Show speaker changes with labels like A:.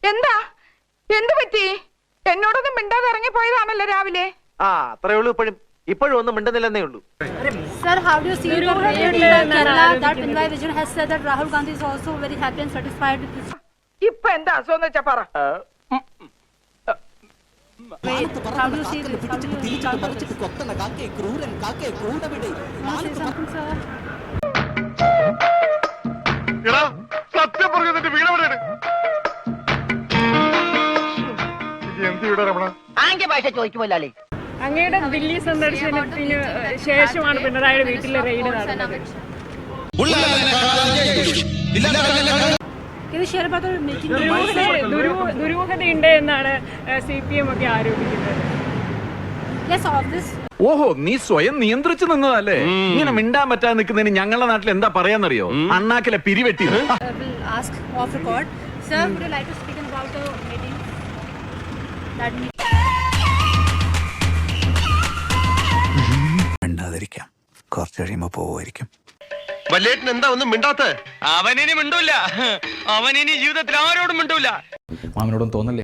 A: എന്താ എന്ത് പറ്റി? എന്നോടൊന്നും മിണ്ടാതെ ഇറങ്ങിപ്പോയതാണല്ലോ രാവിലെ.
B: അത്രേ ഉള്ളൂ. ഇപ്പോഴും ഒന്നും മിണ്ടുന്നില്ലെന്നേ ഉള്ളൂ.
C: Sir, how do you see the raid in Kerala that Pinarayi Vijayan has said that Rahul Gandhi is also very happy and satisfied with this?
A: ഇപ്പൊ എന്താ അസുഖം വെച്ചാ പറ.
C: How do you see this? How do you say something, sir?
D: അങ്ങയുടെ ദില്ലി സന്ദർശനത്തിന് ശേഷമാണ് പിണറായിയുടെ വീട്ടിലെ റെയ്ഡ് നടന്നത്. ദുരൂഹതയുണ്ട് എന്നാണ് CPM ഒക്കെ ആരോപിക്കുന്നത്.
E: ഓഹോ, നീ സ്വയം നിയന്ത്രിച്ചു നിന്നതല്ലേ? ഇങ്ങനെ മിണ്ടാൻ പറ്റാതെ നിൽക്കുന്നതിന് ഞങ്ങളുടെ നാട്ടിൽ എന്താ പറയാന്നറിയോ? അണ്ണാക്കിലെ പിരിവെട്ടി.
F: മിണ്ടാതിരിക്കാം, കുറച്ച് കഴിയുമ്പോ പോവുമായിരിക്കും.
B: വല്യേട്ടൻ എന്താ ഒന്നും മിണ്ടാത്ത?
G: അവനിനി മിണ്ടൂല, അവനിനി ജീവിതത്തിൽ ആരോടും മിണ്ടൂല.
F: മാമനോടും തോന്നല്ലേ?